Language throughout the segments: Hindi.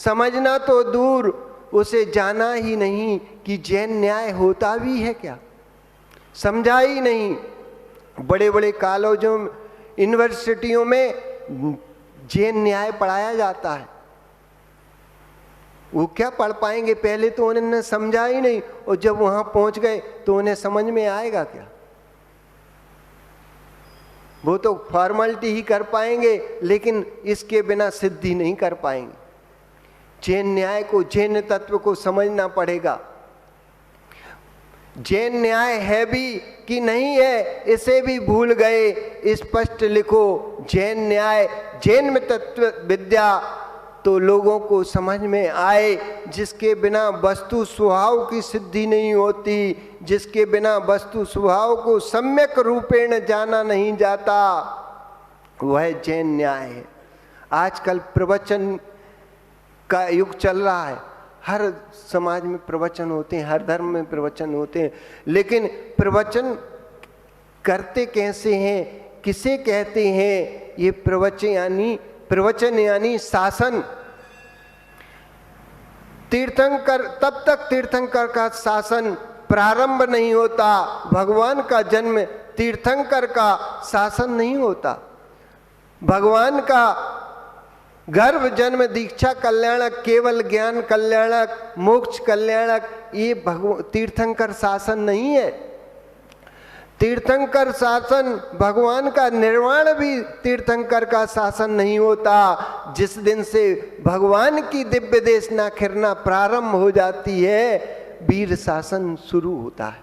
समझना तो दूर, उसे जाना ही नहीं कि जैन न्याय होता भी है क्या, समझा ही नहीं। बड़े बड़े कॉलेजों, यूनिवर्सिटियों में जैन न्याय पढ़ाया जाता है, वो क्या पढ़ पाएंगे, पहले तो उन्होंने समझा ही नहीं, और जब वहां पहुंच गए तो उन्हें समझ में आएगा क्या। वो तो फॉर्मेलिटी ही कर पाएंगे, लेकिन इसके बिना सिद्धि नहीं कर पाएंगे। जैन न्याय को, जैन तत्व को समझना पड़ेगा। जैन न्याय है भी कि नहीं है, इसे भी भूल गए। स्पष्ट लिखो जैन न्याय, जैन तत्व विद्या तो लोगों को समझ में आए, जिसके बिना वस्तु स्वभाव की सिद्धि नहीं होती, जिसके बिना वस्तु स्वभाव को सम्यक रूपेण जाना नहीं जाता, वह जैन न्याय है। आजकल प्रवचन का युग चल रहा है, हर समाज में प्रवचन होते हैं, हर धर्म में प्रवचन होते हैं, लेकिन प्रवचन करते कैसे हैं, किसे कहते हैं? ये प्रवचन यानी शासन। तीर्थंकर, तब तक तीर्थंकर का शासन प्रारंभ नहीं होता, भगवान का जन्म तीर्थंकर का शासन नहीं होता। भगवान का गर्भ जन्म दीक्षा कल्याणक, केवल ज्ञान कल्याणक, मोक्ष कल्याणक, ये तीर्थंकर शासन नहीं है। तीर्थंकर शासन, भगवान का निर्वाण भी तीर्थंकर का शासन नहीं होता। जिस दिन से भगवान की दिव्य देशना खिरना प्रारंभ हो जाती है, वीर शासन शुरू होता है।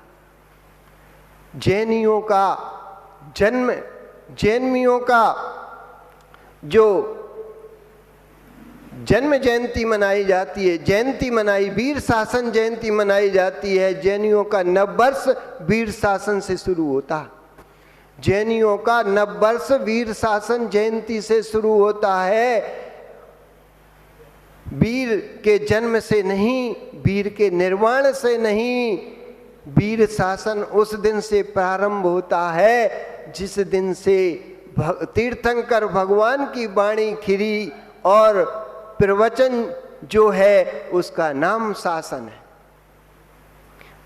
जैनियों का जन्म, जैनियों का जो जन्म जयंती मनाई जाती है, जयंती मनाई, वीर शासन जयंती मनाई जाती है। जैनियों का नववर्ष वीर शासन से शुरू होता है। जैनियों का नववर्ष वीर शासन जयंती से शुरू होता है, वीर के जन्म से नहीं, वीर के निर्वाण से नहीं। वीर शासन उस दिन से प्रारंभ होता है जिस दिन से तीर्थंकर भगवान की वाणी खिरी, और प्रवचन जो है उसका नाम शासन है।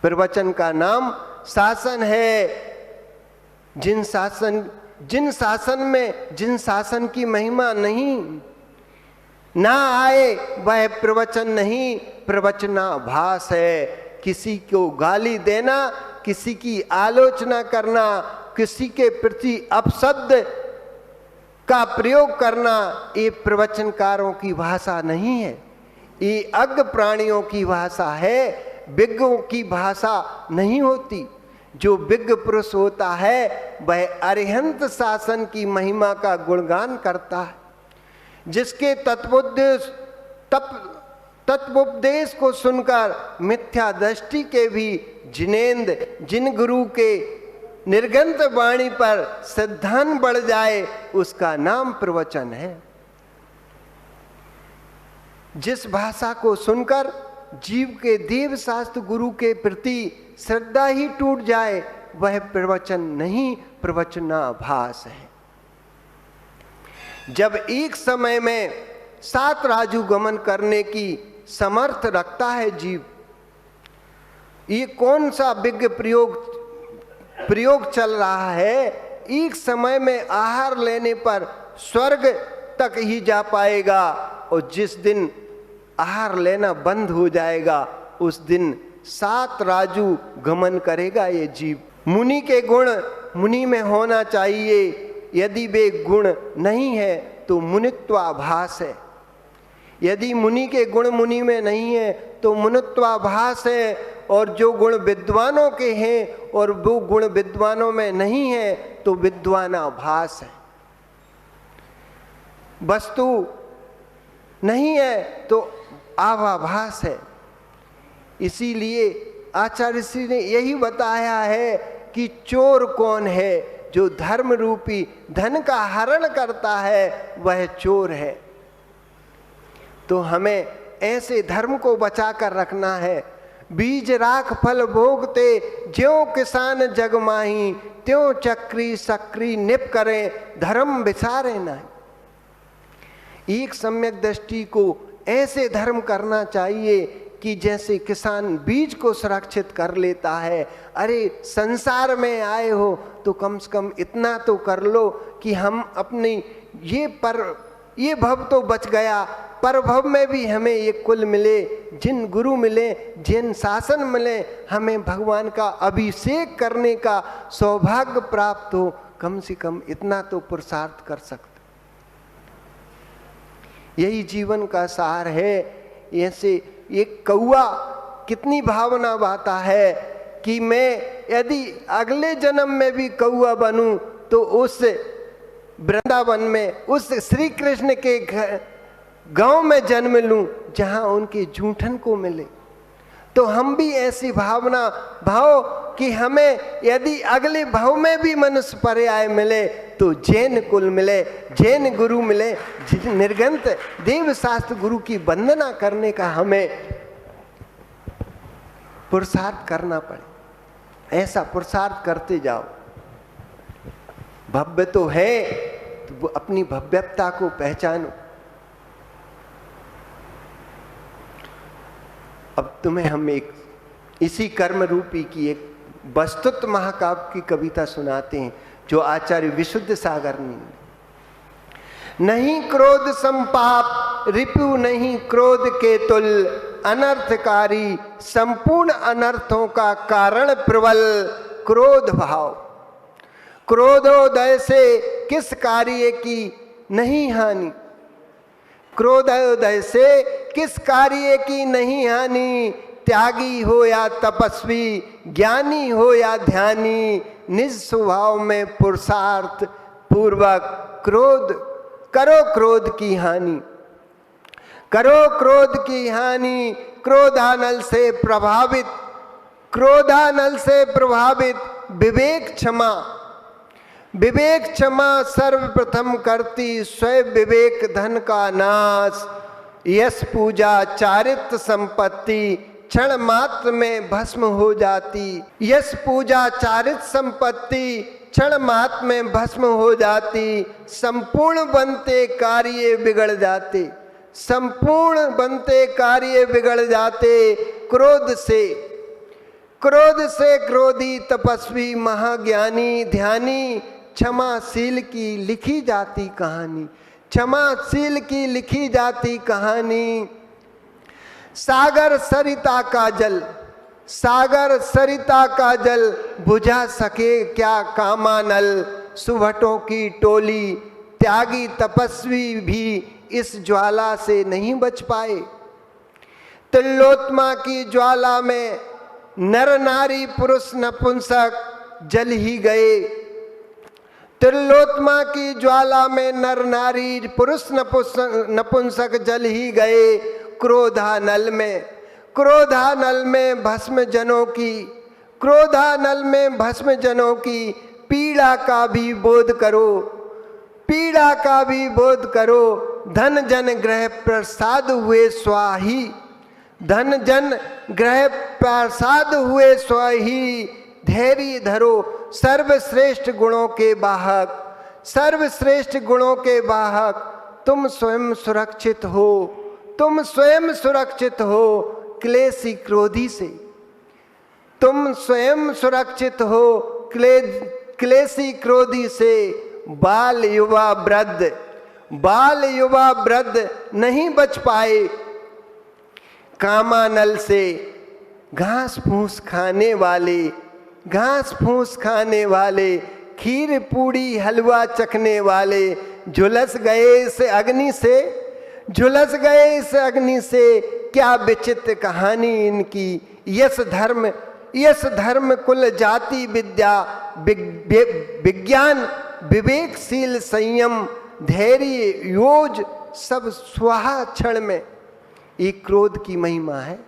प्रवचन का नाम शासन है। जिन शासन की महिमा नहीं ना आए, वह प्रवचन नहीं, प्रवचनाभास है। किसी को गाली देना, किसी की आलोचना करना, किसी के प्रति अपशब्द का प्रयोग करना, ये प्रवचनकारों की भाषा नहीं है, ये अज्ञ प्राणियों की भाषा है, विज्ञों की भाषा नहीं होती। जो विज्ञ पुरुष होता है वह अरिहंत शासन की महिमा का गुणगान करता है, जिसके तत्वोपदेश को सुनकर मिथ्या दृष्टि के भी जिनेंद्र, जिन गुरु के निर्गंत वाणी पर श्रद्धान बढ़ जाए, उसका नाम प्रवचन है। जिस भाषा को सुनकर जीव के देव शास्त्र गुरु के प्रति श्रद्धा ही टूट जाए, वह प्रवचन नहीं, प्रवचनाभास है। जब एक समय में 7 राजू गमन करने की समर्थ रखता है जीव, ये कौन सा विज्ञ प्रयोग चल रहा है? एक समय में आहार लेने पर स्वर्ग तक ही जा पाएगा, और जिस दिन आहार लेना बंद हो जाएगा, उस दिन 7 राजू गमन करेगा ये जीव। मुनि के गुण मुनि में होना चाहिए, यदि वे गुण नहीं है तो मुनित्वाभास है। यदि मुनि के गुण मुनि में नहीं है तो मुनित्वाभास है, और जो गुण विद्वानों के हैं और वो गुण विद्वानों में नहीं है तो विद्वानाभास है। वस्तु नहीं है तो आभाभास है। इसीलिए आचार्य श्री ने यही बताया है कि चोर कौन है? जो धर्म रूपी धन का हरण करता है वह चोर है। तो हमें ऐसे धर्म को बचा कर रखना है। बीज राख फल भोगते, ज्यों किसान जग माही, त्यों चक्री सक्री निप करें, धर्म विसारे नहीं। एक सम्यक दृष्टि को ऐसे धर्म करना चाहिए कि जैसे किसान बीज को सुरक्षित कर लेता है। अरे संसार में आए हो तो कम से कम इतना तो कर लो कि हम अपनी ये भव तो बच गया, पर भव में भी हमें ये कुल मिले, जिन गुरु मिले, जिन शासन मिले, हमें भगवान का अभिषेक करने का सौभाग्य प्राप्त हो। कम से कम इतना तो पुरुषार्थ कर सकते। यही जीवन का सार है। ऐसे एक कौआ कितनी भावना बाता है कि मैं यदि अगले जन्म में भी कौआ बनूं तो उस वृंदावन में, उस श्री कृष्ण के गांव में जन्म लूं जहां उनके जूठन को मिले। तो हम भी ऐसी भाव कि हमें यदि अगले भाव में भी मनुष्य पर्याय मिले तो जैन कुल मिले, जैन गुरु मिले, निर्गंत देव शास्त्र गुरु की वंदना करने का हमें पुरुषार्थ करना पड़े। ऐसा पुरुषार्थ करते जाओ। भव्य तो है तो अपनी भव्यता को पहचानो। अब तुम्हें हम एक इसी कर्म रूपी की एक वस्तुत महाकाव्य की कविता सुनाते हैं जो आचार्य विशुद्ध सागर ने। नहीं क्रोध संपाप रिपु नहीं क्रोध के तुल, अनर्थकारी संपूर्ण अनर्थों का कारण प्रबल क्रोध भाव। क्रोधोदय से किस कार्य की नहीं हानि, क्रोधोदय से किस कार्य की नहीं हानि। त्यागी हो या तपस्वी, ज्ञानी हो या ध्यानी, निज स्वभाव में पुरुषार्थ पूर्वक करो क्रोध की हानि, करो क्रोध की हानि। क्रोधानल से प्रभावित विवेक क्षमा, विवेक क्षमा सर्वप्रथम करती स्वयं विवेक धन का नाश। यश पूजा चारित्र संपत्ति क्षण मात्र में भस्म हो जाती। यश पूजा चारित्र संपत्ति क्षण मात्र में भस्म हो जाती। संपूर्ण बनते कार्य बिगड़ जाते, संपूर्ण बनते कार्य बिगड़ जाते। क्रोध से क्रोधी तपस्वी महाज्ञानी ध्यानी, क्षमाशील की लिखी जाती कहानी, क्षमाशील की लिखी जाती कहानी। सागर सरिता का जल बुझा सके क्या कामानल। सुभटों की टोली त्यागी तपस्वी भी इस ज्वाला से नहीं बच पाए। तिलोत्मा की ज्वाला में नर नारी पुरुष नपुंसक जल ही गए। त्रिलोत्मा की ज्वाला में नर नारी पुरुष नपुंसक जल ही गए। क्रोधानल में भस्म जनों की, क्रोधानल में भस्म जनों की पीड़ा का भी बोध करो, पीड़ा का भी बोध करो। धन जन ग्रह प्रसाद हुए स्वाही, धन जन ग्रह प्रसाद हुए स्वाही। धैर्य धरो सर्वश्रेष्ठ गुणों के वाहक, सर्वश्रेष्ठ गुणों के वाहक। तुम स्वयं सुरक्षित हो, तुम स्वयं सुरक्षित हो क्लेशी क्रोधी से। तुम स्वयं सुरक्षित हो क्लेशी क्रोधी से। बाल युवा वृद्ध नहीं बच पाए कामानल से। घास फूस खाने वाले, खीर पूड़ी हलवा चखने वाले झुलस गए इस अग्नि से। क्या विचित्र कहानी इनकी। यश धर्म कुल जाति विद्या विज्ञान विवेकशील संयम धैर्य योज सब स्वाहा क्षण में। ये क्रोध की महिमा है।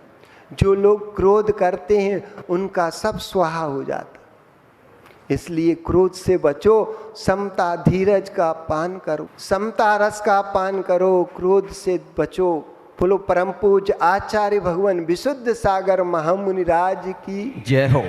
जो लोग क्रोध करते हैं उनका सब स्वाहा हो जाता। इसलिए क्रोध से बचो, समता धीरज का पान करो, समता रस का पान करो, क्रोध से बचो। बोलो परम पूज्य आचार्य भगवान विशुद्ध सागर महामुनि राज की जय हो।